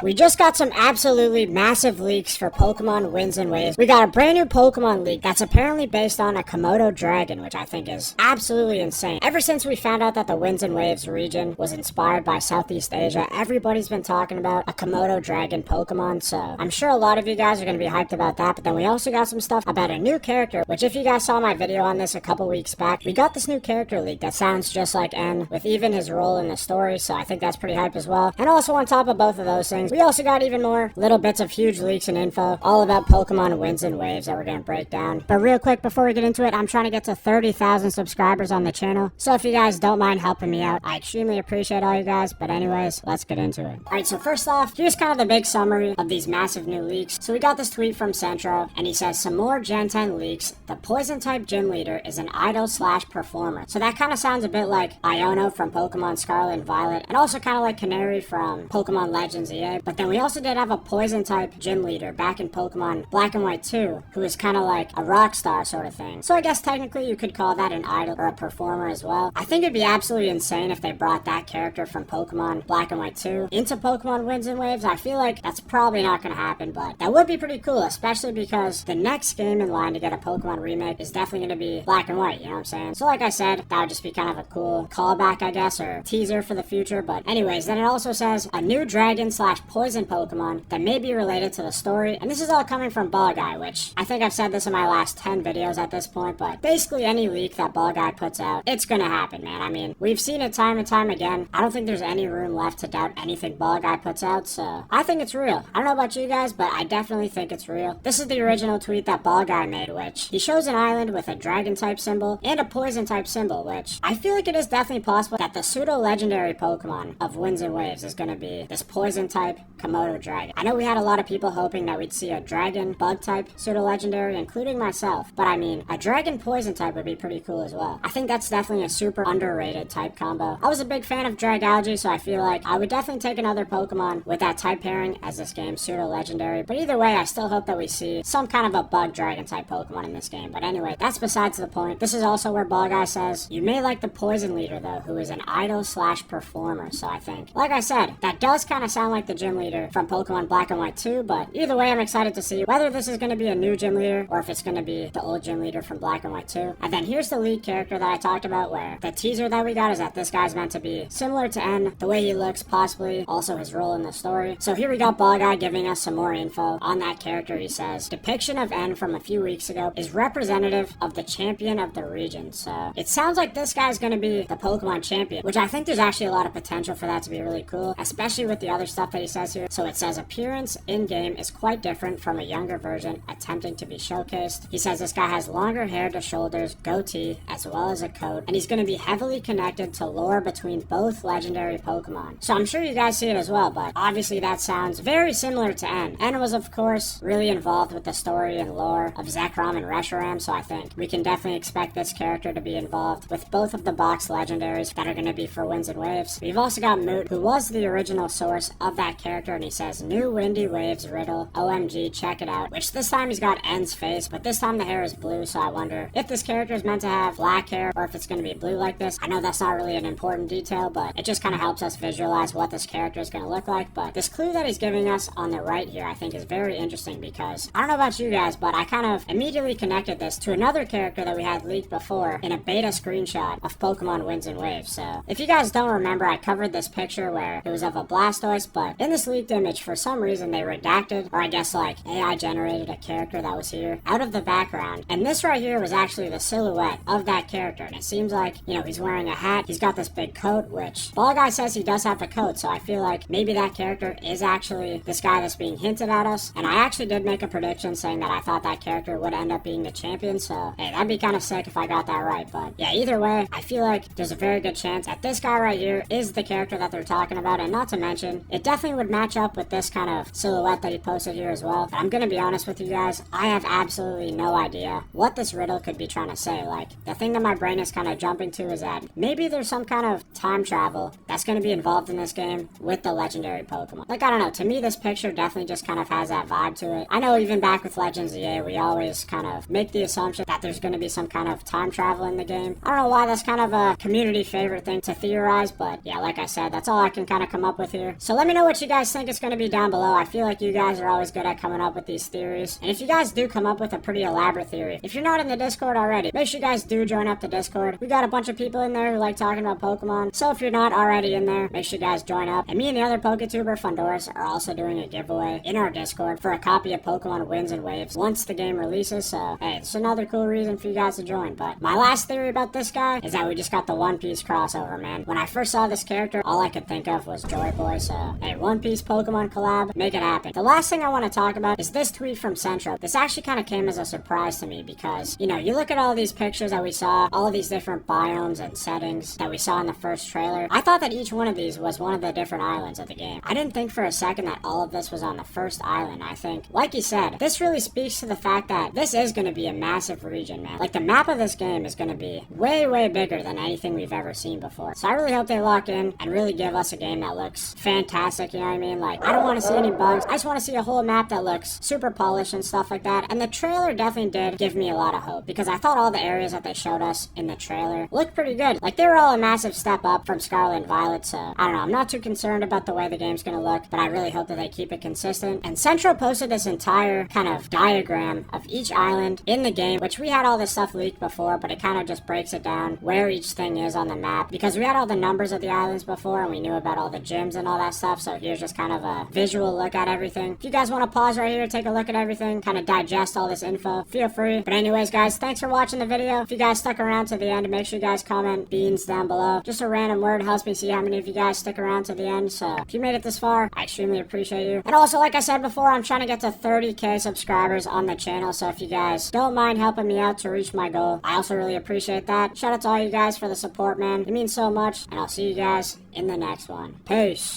We just got some absolutely massive leaks for Pokemon Winds and Waves. We got a brand new Pokemon leak that's apparently based on a Komodo dragon, which I think is absolutely insane. Ever since we found out that the Winds and Waves region was inspired by Southeast Asia, everybody's been talking about a Komodo dragon Pokemon, so I'm sure a lot of you guys are going to be hyped about that. But then we also got some stuff about a new character, which if you guys saw my video on this a couple weeks back, we got this new character leak that sounds just like N, with even his role in the story, so I think that's pretty hype as well. And also on top of both of those things, we also got even more little bits of huge leaks and info all about Pokemon Winds and Waves that we're going to break down. But real quick, before we get into it, I'm trying to get to 30,000 subscribers on the channel, so if you guys don't mind helping me out, I extremely appreciate all you guys. But anyways, let's get into it. Alright, so first off, here's kind of the big summary of these massive new leaks. So we got this tweet from Centro, and he says, some more Gen 10 leaks. The Poison-type gym leader is an idol/performer. So that kind of sounds a bit like Iono from Pokemon Scarlet and Violet, and also kind of like Canary from Pokemon Legends EA. But then we also did have a Poison-type gym leader back in Pokemon Black and White 2, who is kind of like a rock star sort of thing. So I guess technically you could call that an idol or a performer as well. I think it'd be absolutely insane if they brought that character from Pokemon Black and White 2 into Pokemon Winds and Waves. I feel like that's probably not going to happen, but that would be pretty cool, especially because the next game in line to get a Pokemon remake is definitely going to be Black and White, you know what I'm saying? So like I said, that would just be kind of a cool callback, I guess, or teaser for the future. But anyways, then it also says a new dragon/poison Pokemon that may be related to the story, and this is all coming from Ball Guy, which I think I've said this in my last 10 videos at this point, but basically any leak that Ball Guy puts out, it's gonna happen, man. I mean, we've seen it time and time again. I don't think there's any room left to doubt anything Ball Guy puts out, so I think it's real. I don't know about you guys, but I definitely think it's real. This is the original tweet that Ball Guy made, which he shows an island with a dragon type symbol and a poison type symbol, which I feel like it is definitely possible that the pseudo-legendary Pokemon of Winds and Waves is gonna be this poison type Komodo dragon. I know we had a lot of people hoping that we'd see a dragon bug type pseudo-legendary, including myself, but I mean, a dragon poison type would be pretty cool as well. I think that's definitely a super underrated type combo. I was a big fan of Dragalge, so I feel like I would definitely take another Pokemon with that type pairing as this game's pseudo-legendary. But either way, I still hope that we see some kind of a bug dragon type Pokemon in this game. But anyway, that's besides the point. This is also where Ball Guy says, you may like the poison leader though, who is an idol/performer. So I think, like I said, that does kind of sound like the gym leader from Pokemon Black and White 2, but either way, I'm excited to see whether this is going to be a new gym leader or if it's going to be the old gym leader from Black and White 2. And then here's the lead character that I talked about, where the teaser that we got is that this guy's meant to be similar to N, the way he looks, possibly also his role in the story. So here we got Ball Guy giving us some more info on that character. He says, depiction of N from a few weeks ago is representative of the champion of the region. So it sounds like this guy's going to be the Pokemon champion, which I think there's actually a lot of potential for that to be really cool, especially with the other stuff that he says here. So it says appearance in-game is quite different from a younger version attempting to be showcased. He says this guy has longer hair to shoulders, goatee, as well as a coat, and he's going to be heavily connected to lore between both legendary Pokemon. So I'm sure you guys see it as well, but obviously that sounds very similar to N. N was of course really involved with the story and lore of Zekrom and Reshiram, so I think we can definitely expect this character to be involved with both of the box legendaries that are going to be for Winds and Waves. We've also got Moot, who was the original source of that character, and he says, new Windy Waves riddle, OMG, check it out, which this time he's got N's face, but this time the hair is blue, so I wonder if this character is meant to have black hair or if it's going to be blue like this. I know that's not really an important detail, but it just kind of helps us visualize what this character is going to look like. But this clue that he's giving us on the right here I think is very interesting, because I don't know about you guys, but I kind of immediately connected this to another character that we had leaked before in a beta screenshot of Pokemon Winds and Waves. So if you guys don't remember, I covered this picture where it was of a Blastoise, but in this leaked image for some reason they redacted, or I guess like AI generated a character that was here out of the background, and this right here was actually the silhouette of that character. And it seems like, you know, he's wearing a hat, he's got this big coat, which Ball Guy says he does have a coat, so I feel like maybe that character is actually this guy that's being hinted at us. And I actually did make a prediction saying that I thought that character would end up being the champion, so hey, that'd be kind of sick if I got that right. But yeah, either way, I feel like there's a very good chance that this guy right here is the character that they're talking about, and not to mention, it definitely would match up with this kind of silhouette that he posted here as well. But I'm gonna be honest with you guys, I have absolutely no idea what this riddle could be trying to say. Like, the thing that my brain is kind of jumping to is that maybe there's some kind of time travel that's going to be involved in this game with the legendary Pokemon. Like, I don't know, to me this picture definitely just kind of has that vibe to it. I know even back with Legends EA, we always kind of make the assumption that there's going to be some kind of time travel in the game. I don't know why that's kind of a community favorite thing to theorize, but yeah, like I said, that's all I can kind of come up with here. So let me know what you you guys think it's going to be down below. I feel like you guys are always good at coming up with these theories. And if you guys do come up with a pretty elaborate theory, if you're not in the Discord already, make sure you guys do join up the Discord. We got a bunch of people in there who like talking about Pokemon. So if you're not already in there, make sure you guys join up. And me and the other PokeTuber, Fundoris, are also doing a giveaway in our Discord for a copy of Pokemon Winds and Waves once the game releases. So, hey, it's another cool reason for you guys to join. But my last theory about this guy is that we just got the One Piece crossover, man. When I first saw this character, all I could think of was Joy Boy. So, hey, One Piece Pokemon collab, make it happen. The last thing I want to talk about is this tweet from Centro. This actually kind of came as a surprise to me because, you know, you look at all these pictures that we saw, all of these different biomes and settings that we saw in the first trailer. I thought that each one of these was one of the different islands of the game. I didn't think for a second that all of this was on the first island. I think, like you said, this really speaks to the fact that this is going to be a massive region, man. Like, the map of this game is going to be way, way bigger than anything we've ever seen before. So I really hope they lock in and really give us a game that looks fantastic, you know what I mean? Like, I don't want to see any bugs. I just want to see a whole map that looks super polished and stuff like that. And the trailer definitely did give me a lot of hope because I thought all the areas that they showed us in the trailer looked pretty good. Like, they were all a massive step up from Scarlet and Violet, so I don't know. I'm not too concerned about the way the game's going to look, but I really hope that they keep it consistent. And Central posted this entire kind of diagram of each island in the game, which we had all this stuff leaked before, but it kind of just breaks it down where each thing is on the map because we had all the numbers of the islands before and we knew about all the gyms and all that stuff. So here's just kind of a visual look at everything. If you guys want to pause right here, take a look at everything, kind of digest all this info, feel free. But anyways, guys, thanks for watching the video. If you guys stuck around to the end, make sure you guys comment beans down below. Just a random word helps me see how many of you guys stick around to the end. So if you made it this far, I extremely appreciate you. And also, like I said before, I'm trying to get to 30k subscribers on the channel. So if you guys don't mind helping me out to reach my goal, I also really appreciate that. Shout out to all you guys for the support, man. It means so much. And I'll see you guys in the next one. Peace.